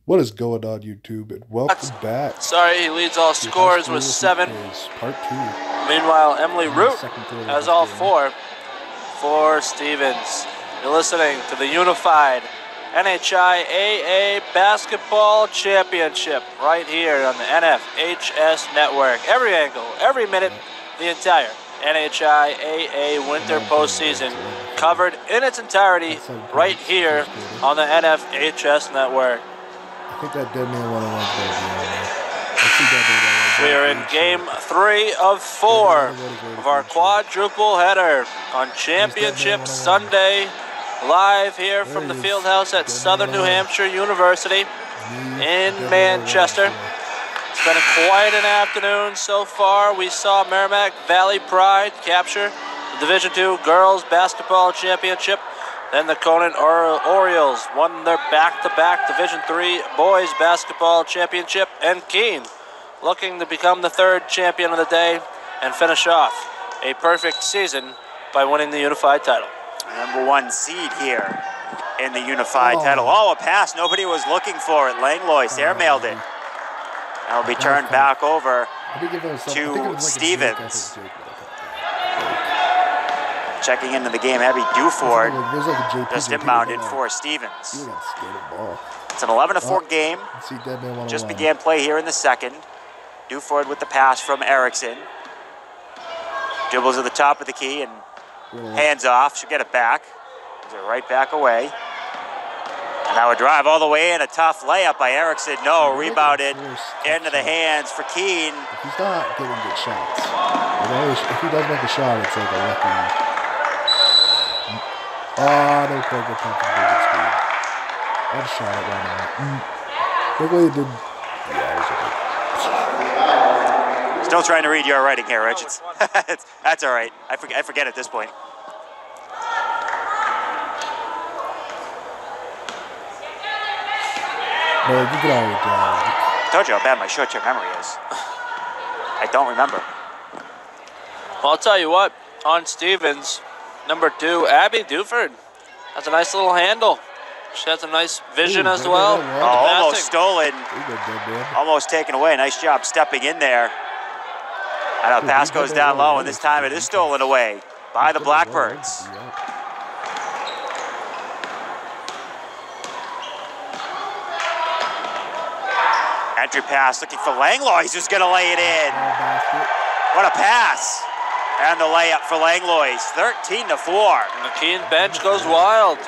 What is going on, YouTube? And welcome back. Sorry, he leads all scores with 7. Part 2. Meanwhile, Emily Root has all 4 for Stevens. You're listening to the Unified NHIAA Basketball Championship right here on the NFHS Network. Every angle, every minute, the entire NHIAA Winter Postseason covered in its entirety right here on the NFHS Network. I think that Deadman 101 We are in Game 3 of 4 of our quadruple header on Championship Sunday, live here from the Fieldhouse at Southern New Hampshire University in Manchester. It's been quite an afternoon so far. We saw Merrimack Valley Pride capture the Division II Girls Basketball Championship. Then the Conan Orioles won their back-to-back Division III Boys Basketball Championship. And Keene looking to become the 3rd champion of the day and finish off a perfect season by winning the Unified title. Number 1 seed here in the Unified title. Oh, a pass nobody was looking for it. Langlois airmailed it. That'll be turned back over to Stevens. Checking into the game, Abby Duford just inbounded for Stevens. It's an 11-4 game. Just began play here in the second. Duford with the pass from Erickson. Dribbles at the top of the key and hands off. Should get it back. Gives it right back away. And now a drive all the way in. A tough layup by Erickson. No, rebounded into the hands for Keene. He's not getting good shots. If he does make a shot, it's like a lucky. Oh, they played good time from David Speed. I'd shot it right now. Quickly it did. Yeah, Still trying to read your writing here, Rich. That's all right. I forget at this point. No, you can already I told you how bad my short-term memory is. I don't remember. Well, I'll tell you what, on Stevens, number 2, Abby Duford has a nice little handle. She has a nice vision as well. Oh, almost stolen. Almost taken away. Nice job stepping in there. I know, pass goes down low, and this time it is stolen away by the Blackbirds. Entry pass looking for Langlois, who's going to lay it in. What a pass. And the layup for Langlois, 13-4. And the Keene bench goes wild.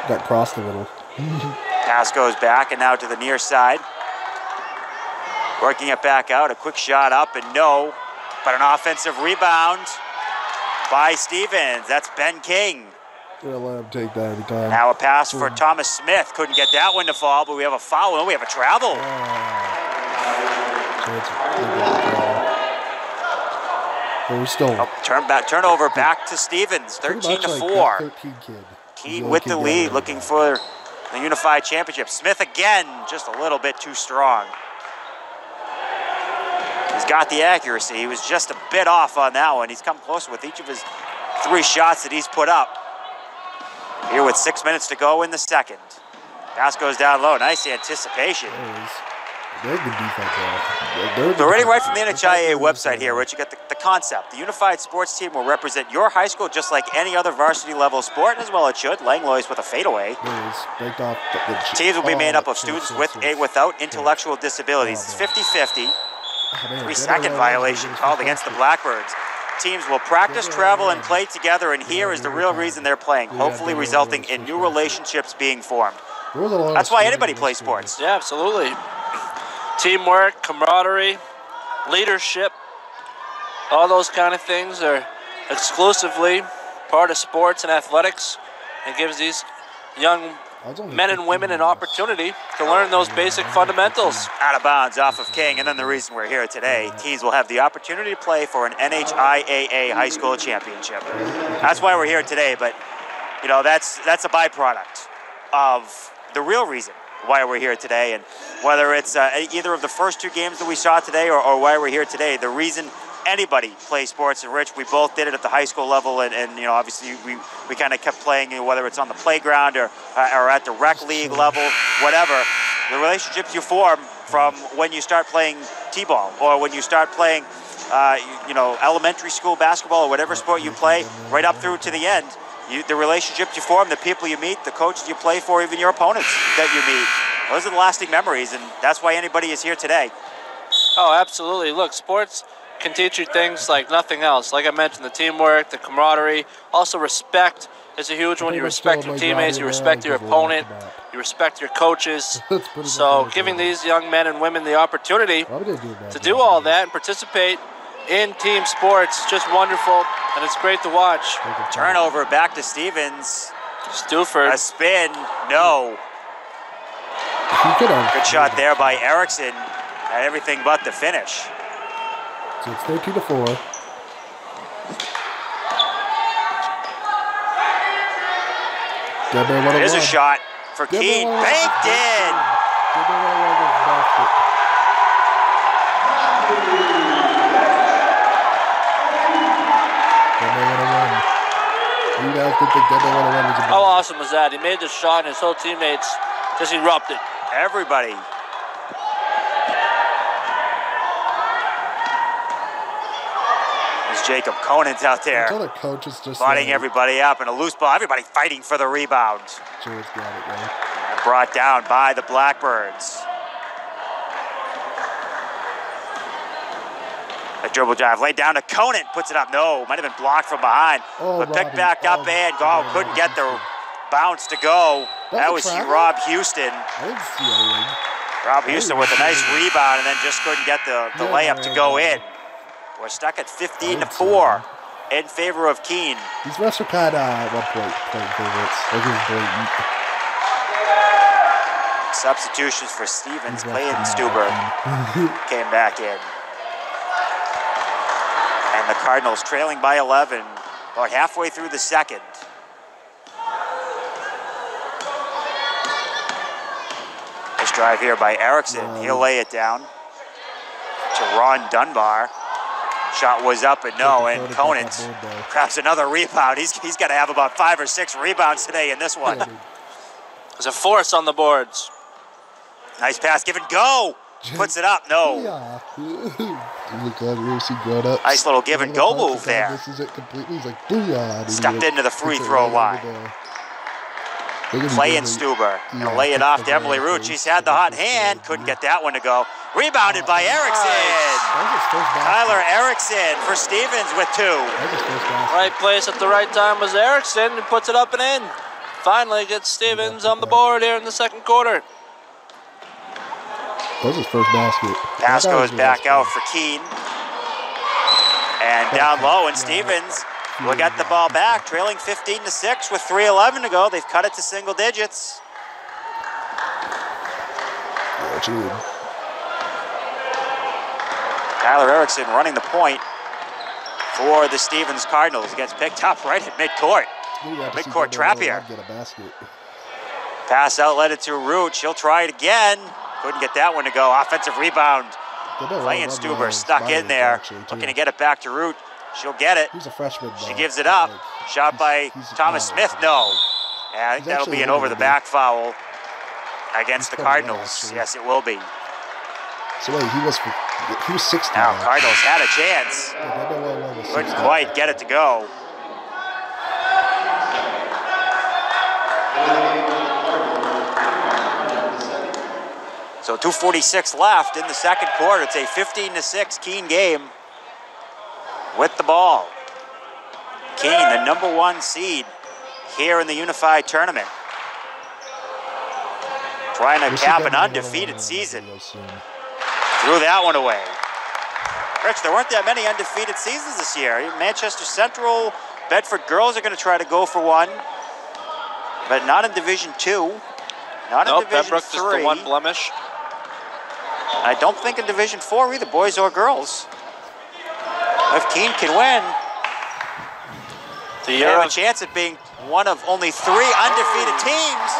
Got crossed a little. Pass goes back and now to the near side. Working it back out, a quick shot up and no, but an offensive rebound by Stevens. That's Ben King. Gonna let him take that every time. Now a pass for Thomas Smith. Couldn't get that one to fall, but we have a foul. No, we have a travel. Turnover back to Stevens, 13-4. Keene with the lead, looking for the Unified Championship. Smith again, just a little bit too strong. He's got the accuracy. He was just a bit off on that one. He's come closer with each of his 3 shots that he's put up. Here with 6 minutes to go in the second. Pass goes down low. Nice anticipation. They're good defense. They're reading right from the NHIAA website here, Rich. You got the concept. The Unified Sports Team will represent your high school just like any other varsity level sport, as well it should. Langlois with a fadeaway. Teams will be made up of students with and without intellectual disabilities. It's 50-50. 3-second violation called against the Blackbirds. Teams will practice, travel, and play together, and here is the real reason they're playing, hopefully resulting in new relationships being formed. That's why anybody plays sports. Yeah, absolutely. Teamwork, camaraderie, leadership, all those kind of things are exclusively part of sports and athletics, and gives these young men and women an opportunity to learn those basic fundamentals. Out of bounds off of King, and then the reason we're here today, teams will have the opportunity to play for an NHIAA high school championship. That's why we're here today, but you know, that's a byproduct of the real reason why we're here today, and whether it's either of the first 2 games that we saw today or why we're here today, the reason anybody play sports. And Rich, we both did it at the high school level, and you know, obviously we kind of kept playing, whether it's on the playground or at the rec league level, whatever. The relationships you form from when you start playing t-ball or when you start playing, you know, elementary school basketball or whatever sport you play, right up through to the end. The relationships you form, the people you meet, the coaches you play for, even your opponents that you meet. Those are the lasting memories, and that's why anybody is here today. Oh, absolutely. Look, sports can teach you things like nothing else. Like I mentioned, the teamwork, the camaraderie, also respect is a huge one. You respect your teammates, you respect your opponent, you respect your coaches. So giving these young men and women the opportunity to do all that and participate in team sports is just wonderful, and it's great to watch. Turnover back to Stevens. Stuford. A spin, no. Good shot there by Erickson. Had everything but the finish. So it's 13-4. There's a shot for Keene. Banked in. How awesome was that? He made the shot and his whole teammates just erupted. Everybody. There's Jacob Conant's out there. Butting everybody up and a loose ball. Everybody fighting for the rebound. George got it, right? Brought down by the Blackbirds. A dribble drive laid down to Conant, puts it up. No, might have been blocked from behind. But picked back up and couldn't get the bounce to go. That was Rob Houston. I didn't see anything. Rob Houston with a nice rebound and then just couldn't get the layup to go in. We're stuck at 15-4 in favor of Keene. These refs are kind of at one point playing favorites. Like it was blatant. Substitutions for Stevens. Clayton Stuber came back in. And the Cardinals trailing by 11, about halfway through the second. Nice drive here by Erickson. He'll lay it down to Ron Dunbar. Shot was up and no, and Conant grabs another rebound. He's got to have about 5 or 6 rebounds today in this one. There's a force on the boards. Nice pass, give and go. Puts it up, no. Nice little give and go move there. Stepped into the free throw line. Clayton Stuber gonna lay it off to Emily Root. She's had the hot hand, couldn't get that one to go. Rebounded by Erickson. Tyler Erickson for Stevens with 2. Right place at the right time was Erickson, and puts it up and in. Finally gets Stevens on the board here in the second quarter. That was his first basket. Pass goes back out for Keene. And down low, and Stevens will get the ball back, trailing 15-6 with 3:11 to go. They've cut it to single digits. Tyler Erickson running the point for the Stevens Cardinals. Gets picked up right at midcourt. Midcourt trap here. Pass outletted to Root. She'll try it again. Couldn't get that one to go. Offensive rebound. Clayton Stuber stuck in there. Looking to get it back to Root. She'll get it. He's a freshman. She gives it up. Shot by Thomas Smith. No. Yeah, I think that'll be an over the back foul against the Cardinals. Yes, it will be. So wait, he was 16. Now Cardinals had a chance. Couldn't quite get it to go. So 2:46 left in the second quarter. It's a 15-6 Keene game with the ball. Keene, the #1 seed here in the Unified Tournament. Trying to cap an undefeated season. Threw that one away. Rich, there weren't that many undefeated seasons this year. Manchester Central, Bedford girls are going to try to go for one, but not in Division 2. Not in Division 3. Pembroke just the one blemish. I don't think in Division 4 either, boys or girls. If Keene can win, they have a chance at being one of only 3 undefeated teams.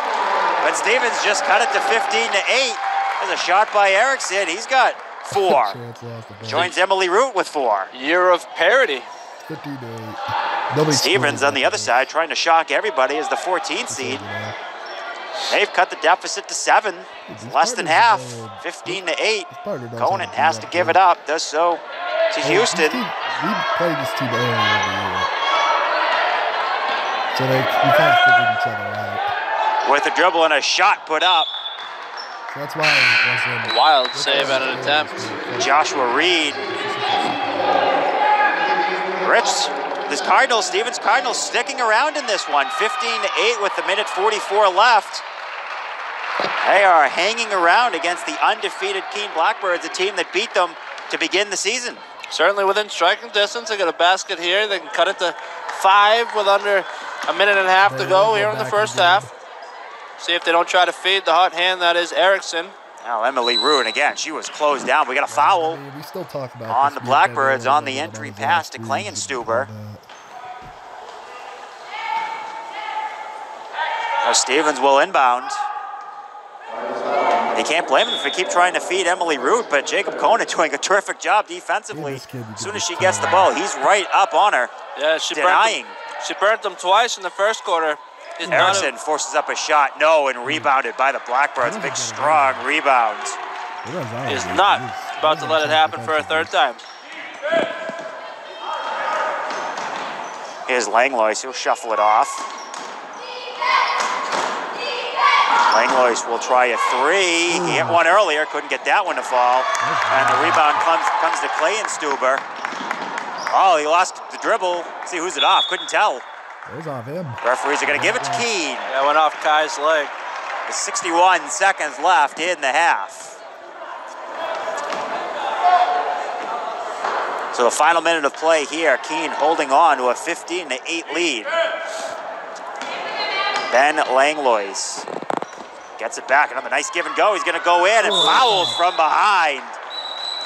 But Stevens just cut it to 15-8. There's a shot by Erickson. He's got 4. Chance lost the ball. Joins Emily Root with 4. Year of parity. 15-8. Stevens on the other side trying to shock everybody as the 14 seed. They've cut the deficit to 7. It's less than half. 15-8. Conant has to give it up. Does so to Houston. We played this team earlier in the year. So we kind of figured each other out. With a dribble and a shot put up. So that's why it wasn't. Wild save at an attempt. Joshua Reed. Rich, this Cardinals, Stevens Cardinals sticking around in this one. 15-8 with a minute 44 left. They are hanging around against the undefeated Keene Blackbirds, a team that beat them to begin the season. Certainly within striking distance. They got a basket here. They can cut it to 5 with under a minute and a half to go here in the first half. See if they don't try to feed the hot hand that is Erickson. Now Emily Ruin again. She was closed down. We got a foul We still talk about on the Blackbirds on the entry pass to Klingenstuber. Now Stevens will inbound. They can't blame him if they keep trying to feed Emily Root, but Jacob Conant doing a terrific job defensively. As soon as she gets the ball, he's right up on her, Yeah, denying. She burnt them twice in the first quarter. Erickson forces up a shot, no, and rebounded by the Blackbirds. Big, strong rebound. Is not about to let it happen for a third time. Here's Langlois, he'll shuffle it off. Langlois will try a 3. He hit one earlier, couldn't get that one to fall. And the rebound comes to Klingenstuber. Oh, he lost the dribble. See who's it off, couldn't tell. It was off him. Referees are gonna give it to Keene. That went off Kai's leg. With 61 seconds left in the half. So the final minute of play here, Keene holding on to a 15-8 lead. Ben Langlois gets it back, another nice give and go. He's gonna go in and fouled from behind.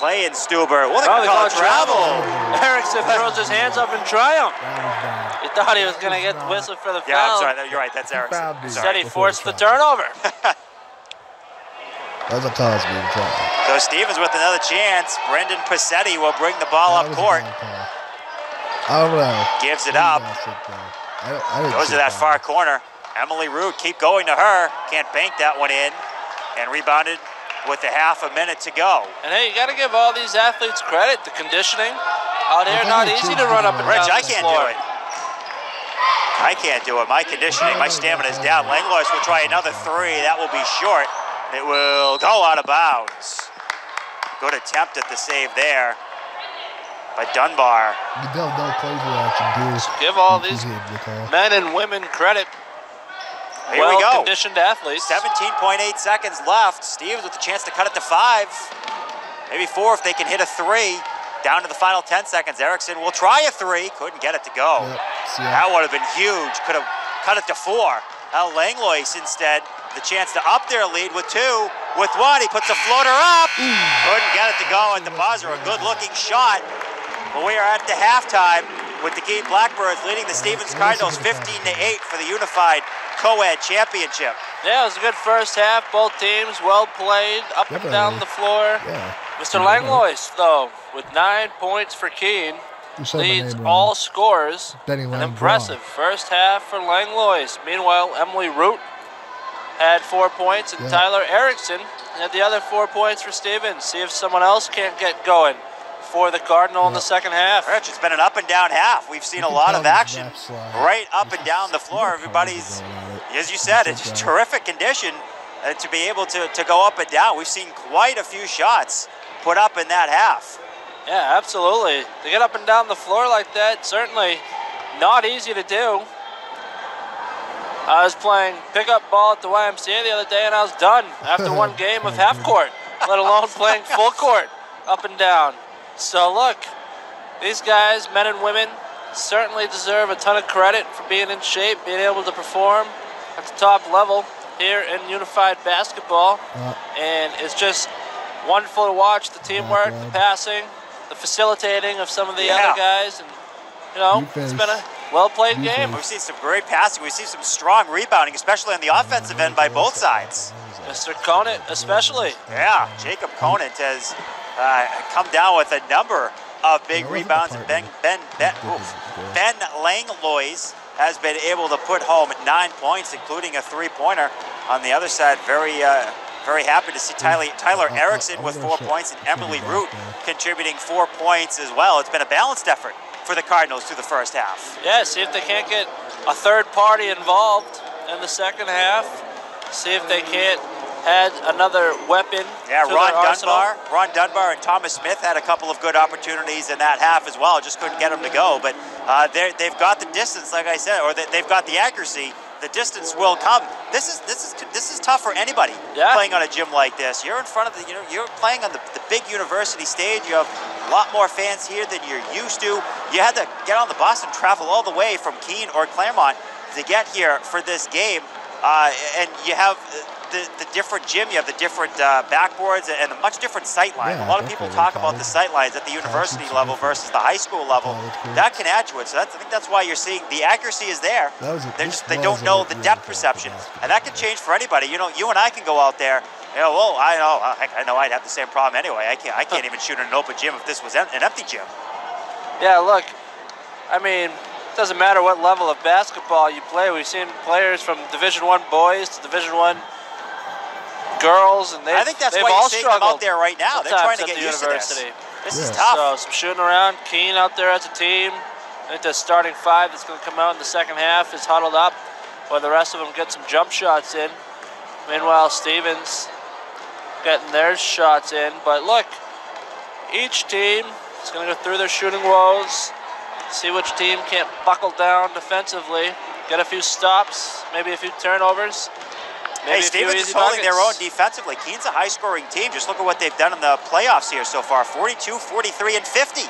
Klingenstuber, what they call travel. Erickson throws his hands up in triumph. He thought he was gonna get whistled for the foul. Yeah, I'm sorry, you're right, that's Erickson. Instead he forced the turnover. That was a Cosby. So Stevens with another chance. Brendan Passetti will bring the ball up court. I don't know. Gives it up. Goes to that far corner. Emily Root, keep going to her. Can't bank that one in. And rebounded with a half a minute to go. And hey, you got to give all these athletes credit. The conditioning out here, not easy to run up and down Rich, I the can't floor. do it. I can't do it. My conditioning, my stamina is down. Langlois will try another 3. That will be short. It will go out of bounds. Good attempt at the save there by Dunbar. Give all these men and women credit. Here we go. Well-conditioned athletes. 17.8 seconds left. Stevens with a chance to cut it to 5. Maybe 4 if they can hit a 3. Down to the final 10 seconds. Erickson will try a 3. Couldn't get it to go. That would have been huge. Could have cut it to 4. Now Langlois instead, the chance to up their lead with 2. With 1, he puts a floater up. Couldn't get it to go at the buzzer. A good-looking shot. But we are at the halftime with the Keene Blackbirds leading the Stevens Cardinals 15-8 for the Unified Co-Ed Championship. Yeah, it was a good first half. Both teams well played, up and down the floor. Mr. Langlois, though, with 9 points for Keene, leads all scorers. An impressive first half for Langlois. Meanwhile, Emily Root had 4 points, and Tyler Erickson had the other 4 points for Stevens. See if someone else can't get going for the Cardinal in the second half. Rich, it's been an up and down half. We've seen a lot of action right up and down the floor. Everybody's, as you said, it's terrific condition to be able to go up and down. We've seen quite a few shots put up in that half. Yeah, absolutely. To get up and down the floor like that, certainly not easy to do. I was playing pickup ball at the YMCA the other day, and I was done after one game of half court, let alone playing full court up and down. So look, these guys, men and women, certainly deserve a ton of credit for being in shape, being able to perform at the top level here in Unified Basketball. And it's just wonderful to watch the teamwork, the passing, the facilitating of some of the other guys. And, you know, it's been a well-played game. We've seen some great passing. We've seen some strong rebounding, especially on the offensive end by both sides. Mr. Conant especially. Yeah, Jacob Conant has come down with a number of big rebounds. And Ben Langlois has been able to put home 9 points, including a three-pointer. On the other side, very happy to see Tyler Erickson with 4 points and Emily Root contributing 4 points as well. It's been a balanced effort for the Cardinals through the first half. Yeah, see if they can't get a third party involved in the second half. See if they can't add another weapon. Yeah, to Ron Dunbar. And Thomas Smith had a couple of good opportunities in that half as well. Just couldn't get them to go. But they've got the distance, like I said, or they've got the accuracy. The distance will come. This is tough for anybody playing on a gym like this. You're in front of you're playing on the big university stage. You have a lot more fans here than you're used to. You had to get on the bus and travel all the way from Keene or Claremont to get here for this game. And you have the different gym, you have the different backboards and a much different sight line. A lot of people talk about the sight lines at the university level versus the high school level. That can add to it. So I think that's why you're seeing the accuracy is there. They don't know the depth perception, and that can change for anybody. You know, you and I can go out there. Well, I know I'd have the same problem anyway. I can't even shoot in an open gym if this was an empty gym. Yeah, look, I mean, it doesn't matter what level of basketball you play. We've seen players from Division I boys to Division I girls, and I think that's they've why all you're seeing them out there right now. They're trying to get used to this. This is tough. So some shooting around. Keene out there as a team. I think the starting five that's going to come out in the second half is huddled up, while the rest of them get some jump shots in. Meanwhile, Stevens getting their shots in. But look, each team is going to go through their shooting woes, see which team can't buckle down defensively, get a few stops, maybe a few turnovers. Hey, Stevens is holding their own defensively. Keene's a high-scoring team. Just look at what they've done in the playoffs here so far. 42, 43, and 50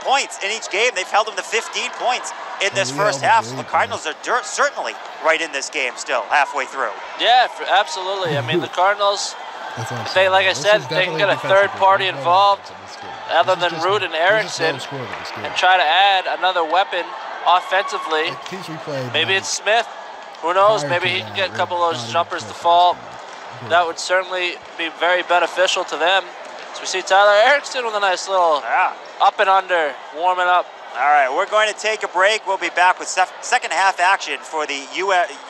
points in each game. They've held them to 15 points in this first half. So the Cardinals are certainly right in this game still, halfway through. Yeah, absolutely. I mean, the Cardinals, they, like I said, they can get a third party involved other than Root and Erickson and try to add another weapon offensively. Maybe it's Smith. Who knows? Maybe he can get a couple of those jumpers to fall. That would certainly be very beneficial to them. So we see Tyler Erickson with a nice little up and under, warming up. All right, we're going to take a break. We'll be back with second half action for the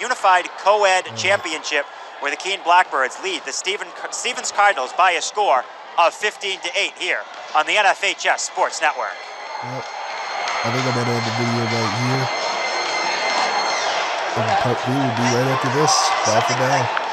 Unified Co-Ed Championship, where the Keene Blackbirds lead the Stevens Cardinals by a score of 15-8 here on the NFHS Sports Network. Yep. I think I'm going to end the video right here. And part 3 will be right after this. Bye for now.